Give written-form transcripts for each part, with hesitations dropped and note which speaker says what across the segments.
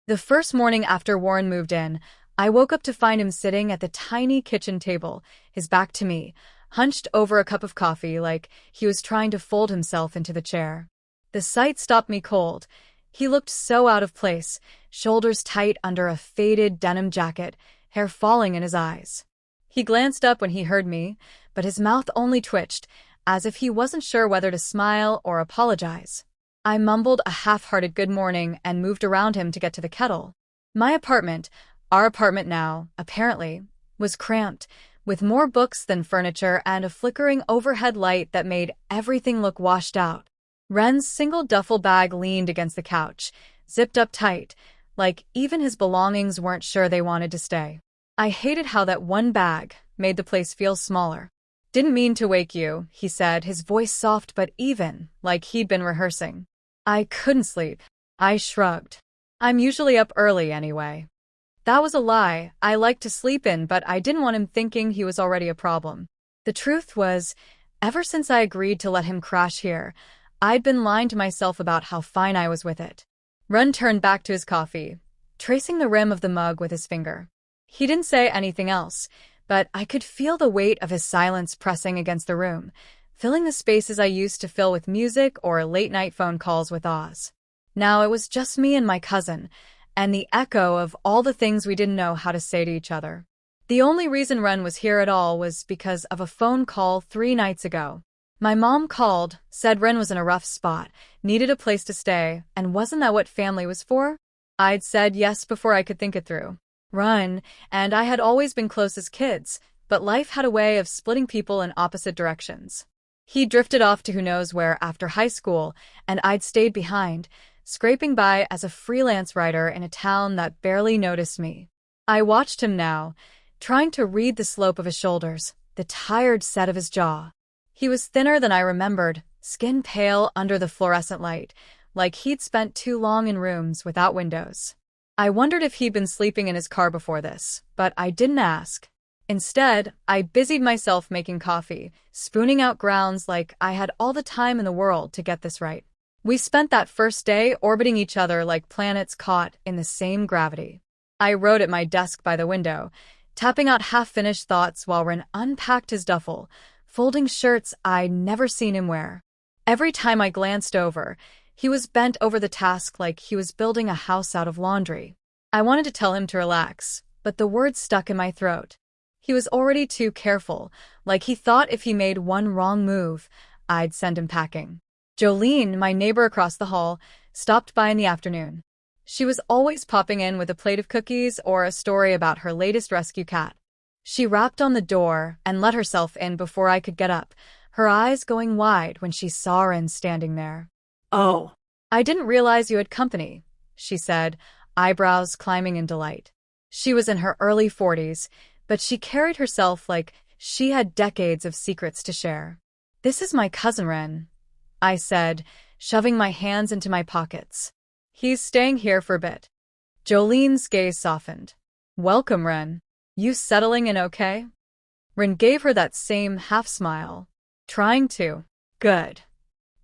Speaker 1: The first morning after Warren moved in, I woke up to find him sitting at the tiny kitchen table, his back to me, hunched over a cup of coffee like he was trying to fold himself into the chair. The sight stopped me cold. He looked so out of place, shoulders tight under a faded denim jacket, hair falling in his eyes. He glanced up when he heard me, but his mouth only twitched, as if he wasn't sure whether to smile or apologize. I mumbled a half-hearted good morning and moved around him to get to the kettle. My apartment, our apartment now, apparently, was cramped, with more books than furniture and a flickering overhead light that made everything look washed out. Ren's single duffel bag leaned against the couch, zipped up tight, like even his belongings weren't sure they wanted to stay. I hated how that one bag made the place feel smaller. "Didn't mean to wake you," he said, his voice soft but even, like he'd been rehearsing. I couldn't sleep. I shrugged. "I'm usually up early anyway." That was a lie. I liked to sleep in, but I didn't want him thinking he was already a problem. The truth was, ever since I agreed to let him crash here, I'd been lying to myself about how fine I was with it. Ren turned back to his coffee, tracing the rim of the mug with his finger. He didn't say anything else, but I could feel the weight of his silence pressing against the room, filling the spaces I used to fill with music or late-night phone calls with Oz. Now it was just me and my cousin, and the echo of all the things we didn't know how to say to each other. The only reason Ren was here at all was because of a phone call 3 nights ago. My mom called, said Ren was in a rough spot, needed a place to stay, and wasn't that what family was for? I'd said yes before I could think it through. Ren and I had always been close as kids, but life had a way of splitting people in opposite directions. He drifted off to who knows where after high school, and I'd stayed behind, scraping by as a freelance writer in a town that barely noticed me. I watched him now, trying to read the slope of his shoulders, the tired set of his jaw. He was thinner than I remembered, skin pale under the fluorescent light, like he'd spent too long in rooms without windows. I wondered if he'd been sleeping in his car before this, but I didn't ask. Instead, I busied myself making coffee, spooning out grounds like I had all the time in the world to get this right. We spent that first day orbiting each other like planets caught in the same gravity. I wrote at my desk by the window, tapping out half-finished thoughts while Ren unpacked his duffel, folding shirts I'd never seen him wear. Every time I glanced over, he was bent over the task like he was building a house out of laundry. I wanted to tell him to relax, but the words stuck in my throat. He was already too careful, like he thought if he made one wrong move, I'd send him packing. Jolene, my neighbor across the hall, stopped by in the afternoon. She was always popping in with a plate of cookies or a story about her latest rescue cat. She rapped on the door and let herself in before I could get up, her eyes going wide when she saw Ren standing there.
Speaker 2: "Oh,
Speaker 1: I didn't realize you had company," she said, eyebrows climbing in delight. She was in her early 40s, but she carried herself like she had decades of secrets to share. "This is my cousin Ren," I said, shoving my hands into my pockets. "He's staying here for a bit." Jolene's gaze softened. "Welcome, Ren. You settling in okay?" Ren gave her that same half-smile. "Trying to." "Good."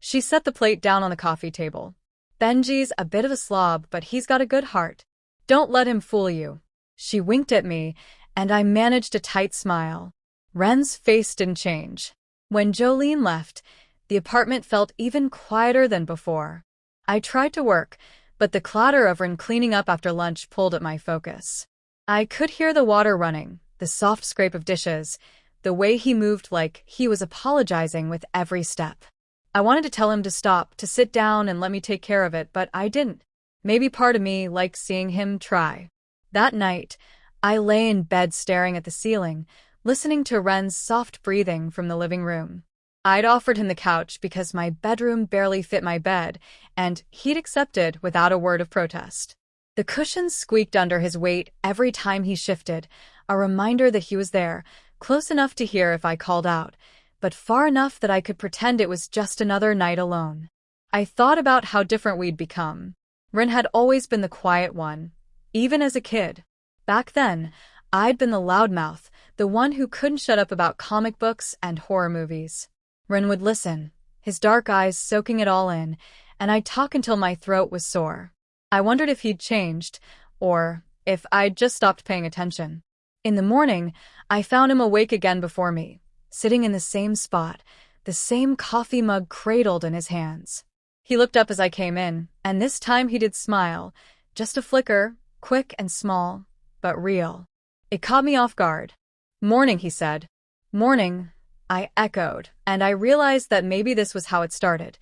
Speaker 1: She set the plate down on the coffee table. "Benji's a bit of a slob, but he's got a good heart. Don't let him fool you." She winked at me, and I managed a tight smile. Ren's face didn't change. When Jolene left, the apartment felt even quieter than before. I tried to work, but the clatter of Ren cleaning up after lunch pulled at my focus. I could hear the water running, the soft scrape of dishes, the way he moved like he was apologizing with every step. I wanted to tell him to stop, to sit down and let me take care of it, but I didn't. Maybe part of me liked seeing him try. That night, I lay in bed staring at the ceiling, listening to Ren's soft breathing from the living room. I'd offered him the couch because my bedroom barely fit my bed, and he'd accepted without a word of protest. The cushions squeaked under his weight every time he shifted, a reminder that he was there, close enough to hear if I called out, but far enough that I could pretend it was just another night alone. I thought about how different we'd become. Ren had always been the quiet one, even as a kid. Back then, I'd been the loudmouth, the one who couldn't shut up about comic books and horror movies. Ren would listen, his dark eyes soaking it all in, and I'd talk until my throat was sore. I wondered if he'd changed, or if I'd just stopped paying attention. In the morning, I found him awake again before me, sitting in the same spot, the same coffee mug cradled in his hands. He looked up as I came in, and this time he did smile, just a flicker, quick and small, but real. It caught me off guard. "Morning," he said. "Morning," I echoed, and I realized that maybe this was how it started.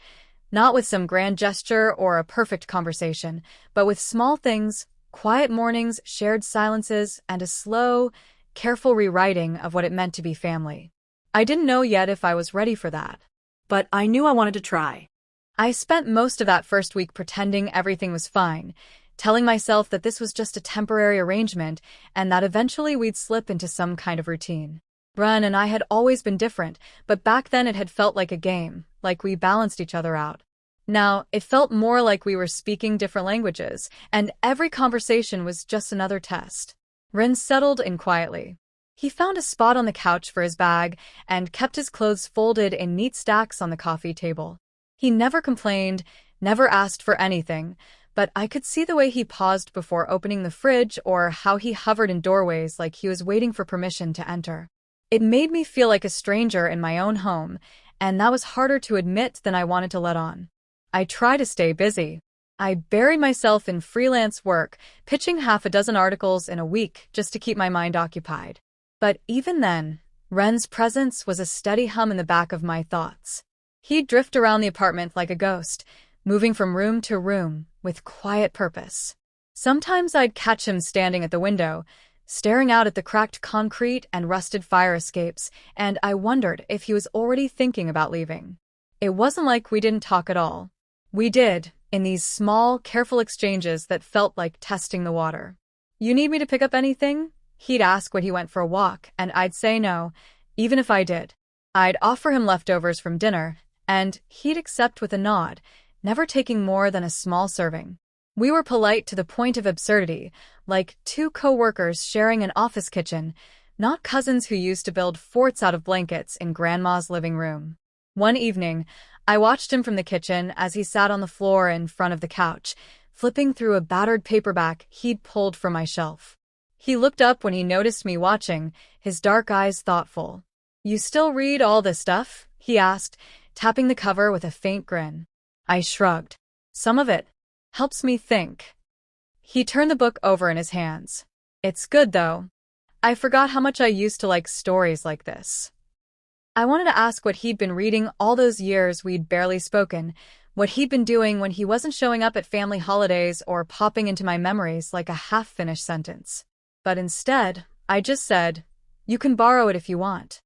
Speaker 1: Not with some grand gesture or a perfect conversation, but with small things, quiet mornings, shared silences, and a slow, careful rewriting of what it meant to be family. I didn't know yet if I was ready for that, but I knew I wanted to try. I spent most of that first week pretending everything was fine, telling myself that this was just a temporary arrangement and that eventually we'd slip into some kind of routine. Ren and I had always been different, but back then it had felt like a game, like we balanced each other out. Now, it felt more like we were speaking different languages, and every conversation was just another test. Ren settled in quietly. He found a spot on the couch for his bag and kept his clothes folded in neat stacks on the coffee table. He never complained, never asked for anything, but I could see the way he paused before opening the fridge or how he hovered in doorways like he was waiting for permission to enter. It made me feel like a stranger in my own home, and that was harder to admit than I wanted to let on. I try to stay busy. I buried myself in freelance work, pitching half a dozen articles in a week just to keep my mind occupied. But even then, Ren's presence was a steady hum in the back of my thoughts. He'd drift around the apartment like a ghost, moving from room to room with quiet purpose. Sometimes I'd catch him standing at the window, staring out at the cracked concrete and rusted fire escapes, and I wondered if he was already thinking about leaving. It wasn't like we didn't talk at all. We did, in these small, careful exchanges that felt like testing the water. "You need me to pick up anything?" He'd ask when he went for a walk, and I'd say no, even if I did. I'd offer him leftovers from dinner, and he'd accept with a nod, never taking more than a small serving. We were polite to the point of absurdity, like two co-workers sharing an office kitchen, not cousins who used to build forts out of blankets in Grandma's living room. One evening, I watched him from the kitchen as he sat on the floor in front of the couch, flipping through a battered paperback he'd pulled from my shelf. He looked up when he noticed me watching, his dark eyes thoughtful. "You still read all this stuff?" he asked, tapping the cover with a faint grin. I shrugged. "Some of it helps me think." He turned the book over in his hands. "It's good, though. I forgot how much I used to like stories like this." I wanted to ask what he'd been reading all those years we'd barely spoken, what he'd been doing when he wasn't showing up at family holidays or popping into my memories like a half-finished sentence. But instead, I just said, "You can borrow it if you want."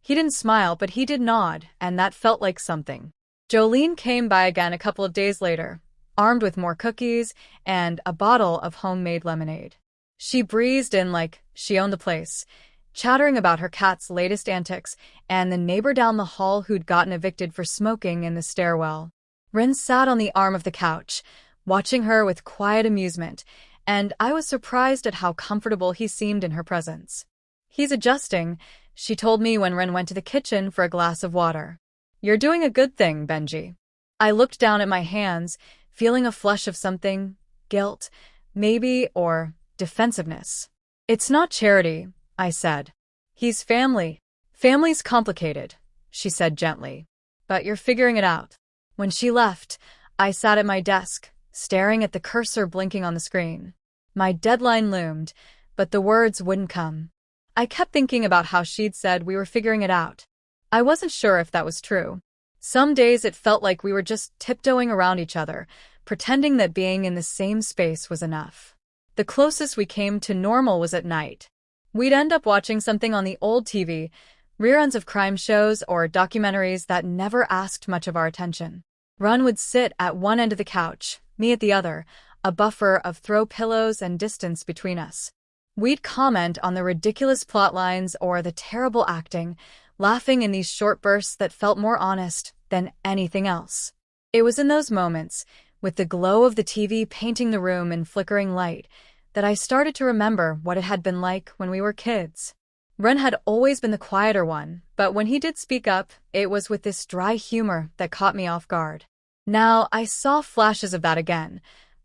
Speaker 1: He didn't smile, but he did nod, and that felt like something. Jolene came by again a couple of days later, armed with more cookies and a bottle of homemade lemonade. She breezed in like she owned the place, chattering about her cat's latest antics and the neighbor down the hall who'd gotten evicted for smoking in the stairwell. Ren sat on the arm of the couch, watching her with quiet amusement, and I was surprised at how comfortable he seemed in her presence. "He's adjusting," she told me when Ren went to the kitchen for a glass of water. "You're doing a good thing, Benji." I looked down at my hands, feeling a flush of something, guilt, maybe, or defensiveness. "It's not charity," I said. "He's family." "Family's complicated," she said gently. "But you're figuring it out." When she left, I sat at my desk, staring at the cursor blinking on the screen. My deadline loomed, but the words wouldn't come. I kept thinking about how she'd said we were figuring it out. I wasn't sure if that was true. Some days it felt like we were just tiptoeing around each other, pretending that being in the same space was enough. The closest we came to normal was at night. We'd end up watching something on the old TV, reruns of crime shows or documentaries that never asked much of our attention. Ren would sit at one end of the couch, me at the other, a buffer of throw pillows and distance between us. We'd comment on the ridiculous plot lines or the terrible acting, laughing in these short bursts that felt more honest than anything else. It was in those moments, with the glow of the TV painting the room in flickering light, that I started to remember what it had been like when we were kids. Ren had always been the quieter one, but when he did speak up, it was with this dry humor that caught me off guard. Now I saw flashes of that again,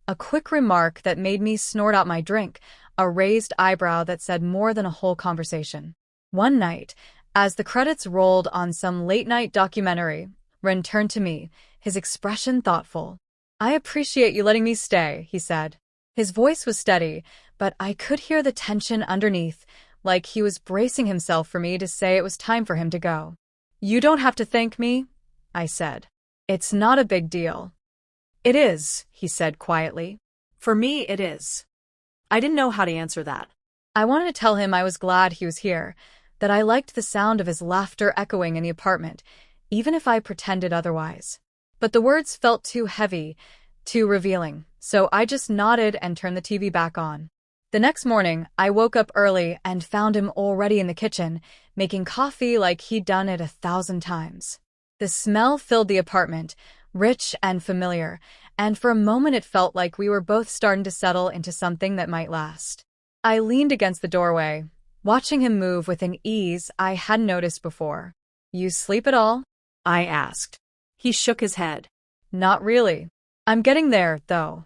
Speaker 1: A quick remark that made me snort out my drink, a raised eyebrow that said more than a whole conversation. One night, as the credits rolled on some late-night documentary, Ren turned to me, his expression thoughtful. "I appreciate you letting me stay," he said. His voice was steady, but I could hear the tension underneath, like he was bracing himself for me to say it was time for him to go. "You don't have to thank me," I said. "It's not a big deal."
Speaker 2: "It is," he said quietly. "For me, it is." I didn't know how to answer that.
Speaker 1: I wanted to tell him I was glad he was here, that I liked the sound of his laughter echoing in the apartment, even if I pretended otherwise. But the words felt too heavy, too revealing, so I just nodded and turned the TV back on. The next morning, I woke up early and found him already in the kitchen, making coffee like he'd done it 1,000 times. The smell filled the apartment, rich and familiar, and for a moment it felt like we were both starting to settle into something that might last. I leaned against the doorway, watching him move with an ease I hadn't noticed before. "You sleep at all?"
Speaker 2: I asked. He shook his head.
Speaker 1: "Not really. I'm getting there, though."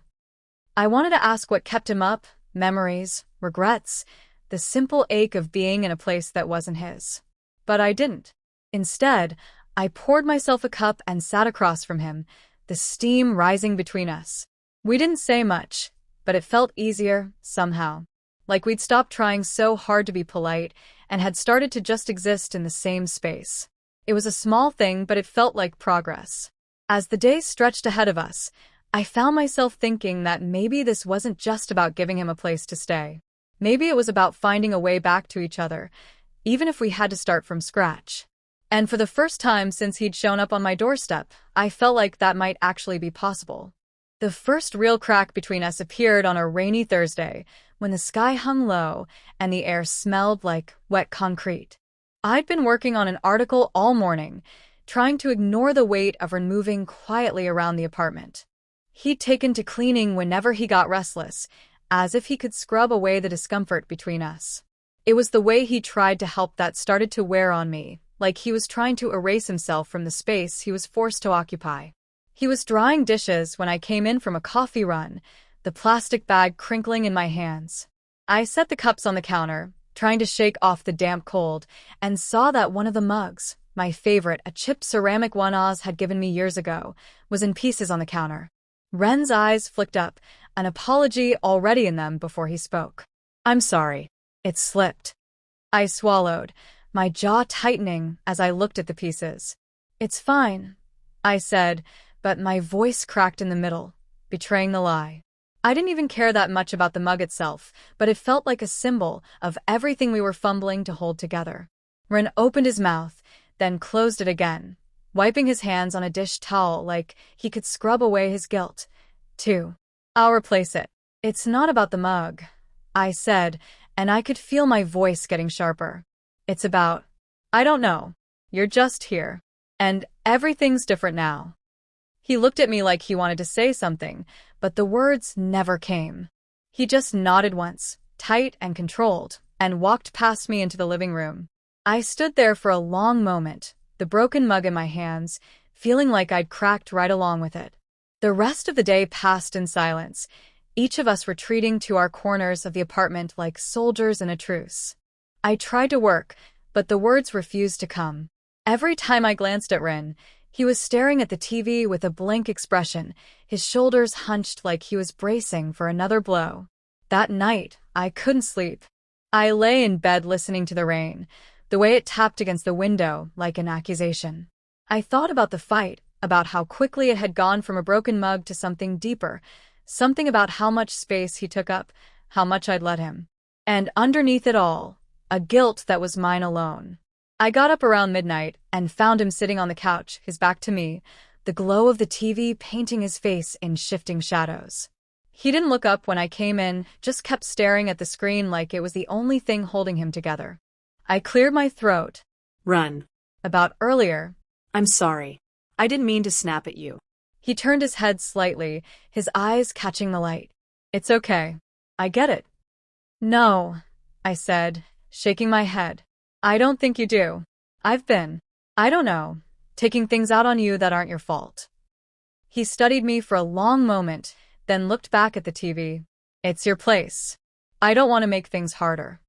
Speaker 1: I wanted to ask what kept him up, memories, regrets, the simple ache of being in a place that wasn't his. But I didn't. Instead, I poured myself a cup and sat across from him, the steam rising between us. We didn't say much, but it felt easier, somehow. Like we'd stopped trying so hard to be polite and had started to just exist in the same space. It was a small thing, but it felt like progress. As the day stretched ahead of us, I found myself thinking that maybe this wasn't just about giving him a place to stay. Maybe it was about finding a way back to each other, even if we had to start from scratch. And for the first time since he'd shown up on my doorstep, I felt like that might actually be possible. The first real crack between us appeared on a rainy Thursday, when the sky hung low and the air smelled like wet concrete. I'd been working on an article all morning, trying to ignore the weight of Ren moving quietly around the apartment. He'd taken to cleaning whenever he got restless, as if he could scrub away the discomfort between us. It was the way he tried to help that started to wear on me, like he was trying to erase himself from the space he was forced to occupy. He was drying dishes when I came in from a coffee run, the plastic bag crinkling in my hands. I set the cups on the counter, trying to shake off the damp cold, and saw that one of the mugs, my favorite, a chipped ceramic one Oz had given me years ago, was in pieces on the counter. Ren's eyes flicked up, an apology already in them before he spoke. "I'm sorry. It slipped." I swallowed, my jaw tightening as I looked at the pieces. "It's fine," I said, but my voice cracked in the middle, betraying the lie. I didn't even care that much about the mug itself, but it felt like a symbol of everything we were fumbling to hold together. Ren opened his mouth, then closed it again, wiping his hands on a dish towel like he could scrub away his guilt. "Too. I'll replace it." "It's not about the mug," I said, and I could feel my voice getting sharper. "It's about, I don't know. You're just here. And everything's different now." He looked at me like he wanted to say something, but the words never came. He just nodded once, tight and controlled, and walked past me into the living room. I stood there for a long moment, the broken mug in my hands, feeling like I'd cracked right along with it. The rest of the day passed in silence, each of us retreating to our corners of the apartment like soldiers in a truce. I tried to work, but the words refused to come. Every time I glanced at Ren, he was staring at the TV with a blank expression, his shoulders hunched like he was bracing for another blow. That night, I couldn't sleep. I lay in bed listening to the rain, the way it tapped against the window like an accusation. I thought about the fight, about how quickly it had gone from a broken mug to something deeper, something about how much space he took up, how much I'd let him. And underneath it all, a guilt that was mine alone. I got up around midnight and found him sitting on the couch, his back to me, the glow of the TV painting his face in shifting shadows. He didn't look up when I came in, just kept staring at the screen like it was the only thing holding him together. I cleared my throat.
Speaker 2: "Run.
Speaker 1: About earlier."
Speaker 2: I'm sorry. I didn't mean to snap at you."
Speaker 1: He turned his head slightly, his eyes catching the light. "It's okay. I get it." "No," I said, shaking my head. "I don't think you do. I've been, I don't know, taking things out on you that aren't your fault." He studied me for a long moment, then looked back at the TV. It's your place. I don't want to make things harder.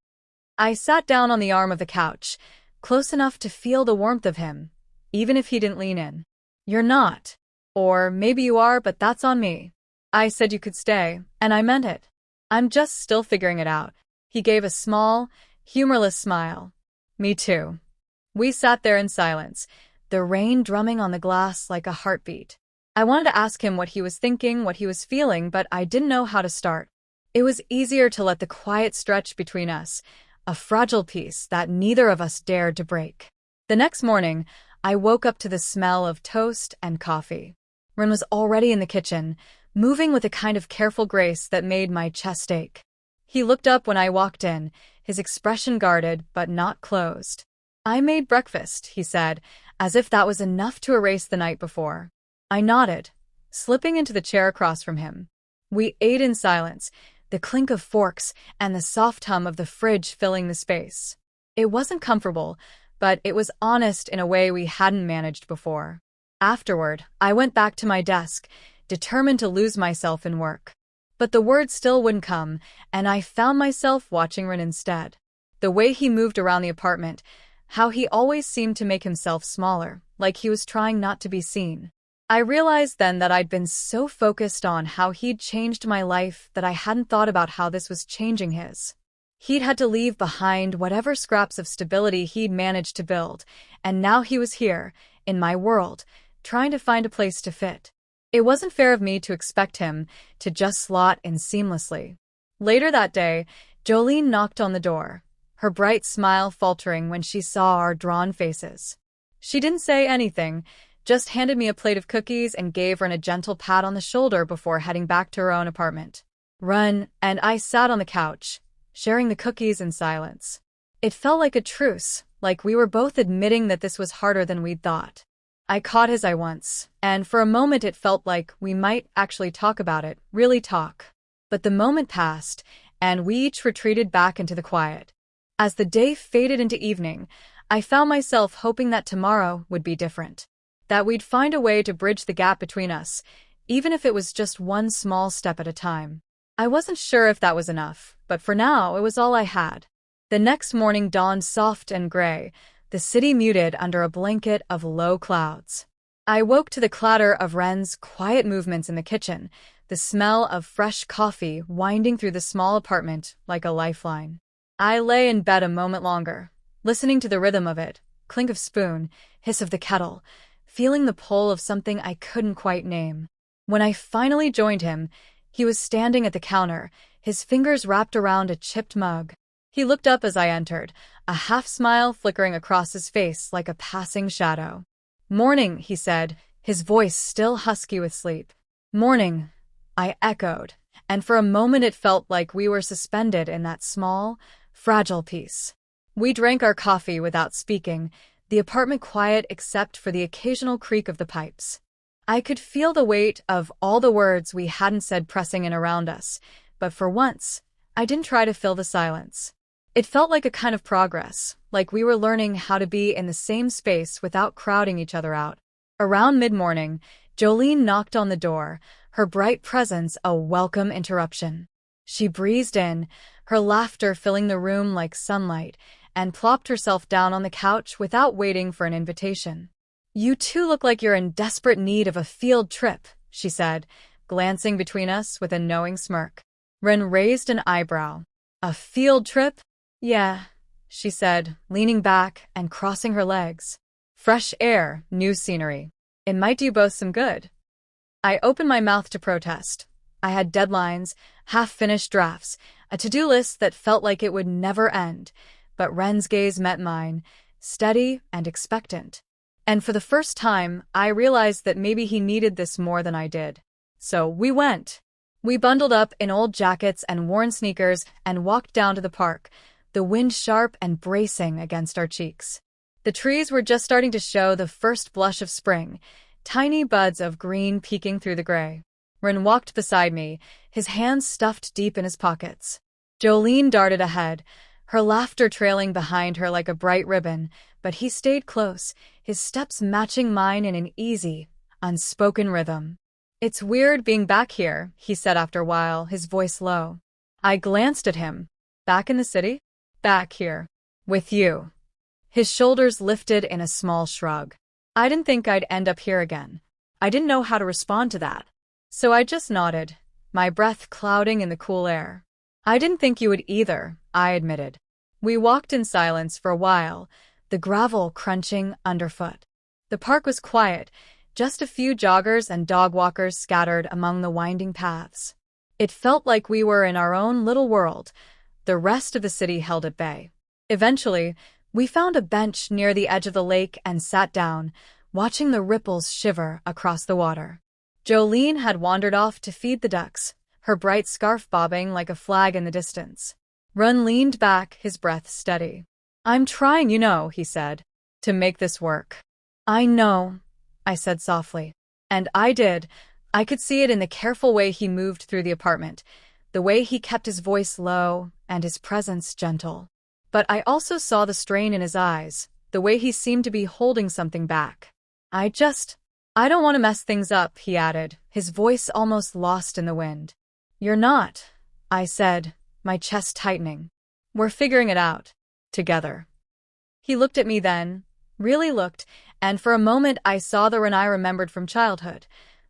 Speaker 1: I sat down on the arm of the couch, close enough to feel the warmth of him, even if he didn't lean in. You're not. Or maybe you are, but that's on me. I said you could stay, and I meant it. I'm just still figuring it out. He gave a small, humorless smile. Me too. We sat there in silence, the rain drumming on the glass like a heartbeat. I wanted to ask him what he was thinking, what he was feeling, but I didn't know how to start. It was easier to let the quiet stretch between us, a fragile peace that neither of us dared to break. The next morning, I woke up to the smell of toast and coffee. Ren was already in the kitchen, moving with a kind of careful grace that made my chest ache. He looked up when I walked in, his expression guarded but not closed. I made breakfast, he said, as if that was enough to erase the night before. I nodded, slipping into the chair across from him. We ate in silence, the clink of forks and the soft hum of the fridge filling the space. It wasn't comfortable, but it was honest in a way we hadn't managed before. Afterward, I went back to my desk, determined to lose myself in work. But the words still wouldn't come, and I found myself watching Ren instead. The way he moved around the apartment, how he always seemed to make himself smaller, like he was trying not to be seen. I realized then that I'd been so focused on how he'd changed my life that I hadn't thought about how this was changing his. He'd had to leave behind whatever scraps of stability he'd managed to build, and now he was here, in my world, trying to find a place to fit. It wasn't fair of me to expect him to just slot in seamlessly. Later that day, Jolene knocked on the door, her bright smile faltering when she saw our drawn faces. She didn't say anything, just handed me a plate of cookies and gave Ren a gentle pat on the shoulder before heading back to her own apartment. Ren and I sat on the couch, sharing the cookies in silence. It felt like a truce, like we were both admitting that this was harder than we'd thought. I caught his eye once, and for a moment it felt like we might actually talk about it, really talk. But the moment passed, and we each retreated back into the quiet. As the day faded into evening, I found myself hoping that tomorrow would be different. That we'd find a way to bridge the gap between us, even if it was just one small step at a time. I wasn't sure if that was enough, but for now it was all I had. The next morning dawned soft and gray, the city muted under a blanket of low clouds. I woke to the clatter of Ren's quiet movements in the kitchen, the smell of fresh coffee winding through the small apartment like a lifeline. I lay in bed a moment longer, listening to the rhythm of it, clink of spoon, hiss of the kettle, feeling the pull of something I couldn't quite name. When I finally joined him, he was standing at the counter, his fingers wrapped around a chipped mug. He looked up as I entered, a half-smile flickering across his face like a passing shadow. "Morning," he said, his voice still husky with sleep. "Morning," I echoed, and for a moment it felt like we were suspended in that small, fragile peace. We drank our coffee without speaking, the apartment quiet except for the occasional creak of the pipes. I could feel the weight of all the words we hadn't said pressing in around us, but for once, I didn't try to fill the silence. It felt like a kind of progress, like we were learning how to be in the same space without crowding each other out. Around mid-morning, Jolene knocked on the door, her bright presence a welcome interruption. She breezed in, her laughter filling the room like sunlight, and plopped herself down on the couch without waiting for an invitation. "You two look like you're in desperate need of a field trip," she said, glancing between us with a knowing smirk. Ren raised an eyebrow. "A field trip?" "Yeah," she said, leaning back and crossing her legs. "Fresh air, new scenery. It might do both some good." I opened my mouth to protest. I had deadlines, half-finished drafts, a to-do list that felt like it would never end, but Ren's gaze met mine, steady and expectant. And for the first time, I realized that maybe he needed this more than I did. So we went. We bundled up in old jackets and worn sneakers and walked down to the park, the wind sharp and bracing against our cheeks. The trees were just starting to show the first blush of spring, tiny buds of green peeking through the gray. Ren walked beside me, his hands stuffed deep in his pockets. Jolene darted ahead, her laughter trailing behind her like a bright ribbon, but he stayed close, his steps matching mine in an easy, unspoken rhythm. It's weird being back here, he said after a while, his voice low. I glanced at him. Back in the city? Back here. With you. His shoulders lifted in a small shrug. I didn't think I'd end up here again.
Speaker 2: I didn't know how to respond to that.
Speaker 1: So I just nodded, my breath clouding in the cool air. I didn't think you would either, I admitted. We walked in silence for a while, the gravel crunching underfoot. The park was quiet, just a few joggers and dog walkers scattered among the winding paths. It felt like we were in our own little world, the rest of the city held at bay. Eventually, we found a bench near the edge of the lake and sat down, watching the ripples shiver across the water. Jolene had wandered off to feed the ducks, her bright scarf bobbing like a flag in the distance. Run leaned back, his breath steady. I'm trying, he said, to make this work. I know, I said softly. And I did. I could see it in the careful way he moved through the apartment, the way he kept his voice low and his presence gentle. But I also saw the strain in his eyes, the way he seemed to be holding something back. I don't want to mess things up, he added, his voice almost lost in the wind. You're not, I said, my chest tightening. We're figuring it out. Together. He looked at me then, really looked, and for a moment I saw the Ren I remembered from childhood,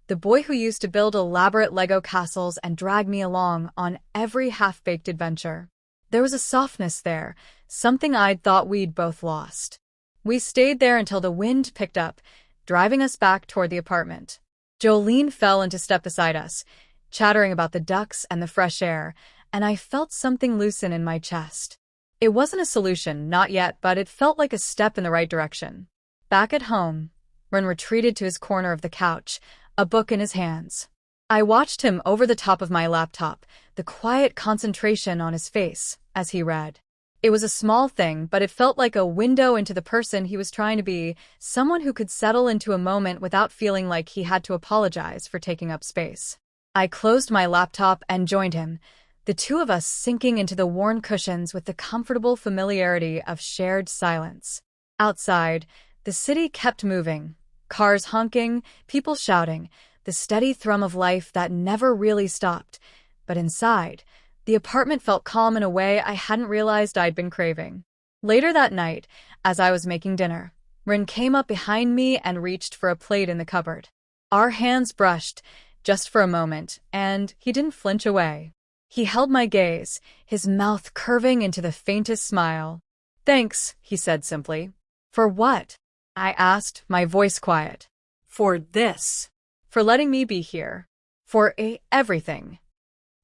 Speaker 1: the boy who used to build elaborate Lego castles and drag me along on every half-baked adventure. There was a softness there, something I'd thought we'd both lost. We stayed there until the wind picked up, driving us back toward the apartment. Jolene fell into step beside us, chattering about the ducks and the fresh air, and I felt something loosen in my chest. It wasn't a solution, not yet, but it felt like a step in the right direction. Back at home, Ren retreated to his corner of the couch, a book in his hands. I watched him over the top of my laptop, the quiet concentration on his face as he read. It was a small thing, but it felt like a window into the person he was trying to be, someone who could settle into a moment without feeling like he had to apologize for taking up space. I closed my laptop and joined him, the two of us sinking into the worn cushions with the comfortable familiarity of shared silence. Outside, the city kept moving, cars honking, people shouting, the steady thrum of life that never really stopped. But inside, the apartment felt calm in a way I hadn't realized I'd been craving. Later that night, as I was making dinner, Ren came up behind me and reached for a plate in the cupboard. Our hands brushed, just for a moment, and he didn't flinch away. He held my gaze, his mouth curving into the faintest smile. Thanks, he said simply. For what? I asked, my voice quiet.
Speaker 2: For this.
Speaker 1: For letting me be here. For everything.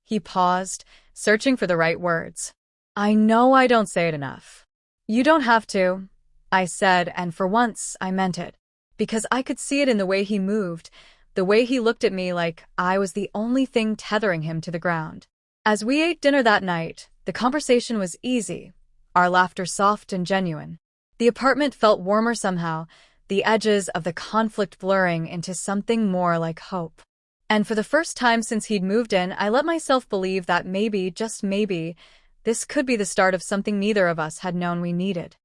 Speaker 1: He paused, searching for the right words. I know I don't say it enough. You don't have to, I said, and for once I meant it. Because I could see it in the way he moved, the way he looked at me like I was the only thing tethering him to the ground. As we ate dinner that night, the conversation was easy, our laughter soft and genuine. The apartment felt warmer somehow, the edges of the conflict blurring into something more like hope. And for the first time since he'd moved in, I let myself believe that maybe, just maybe, this could be the start of something neither of us had known we needed.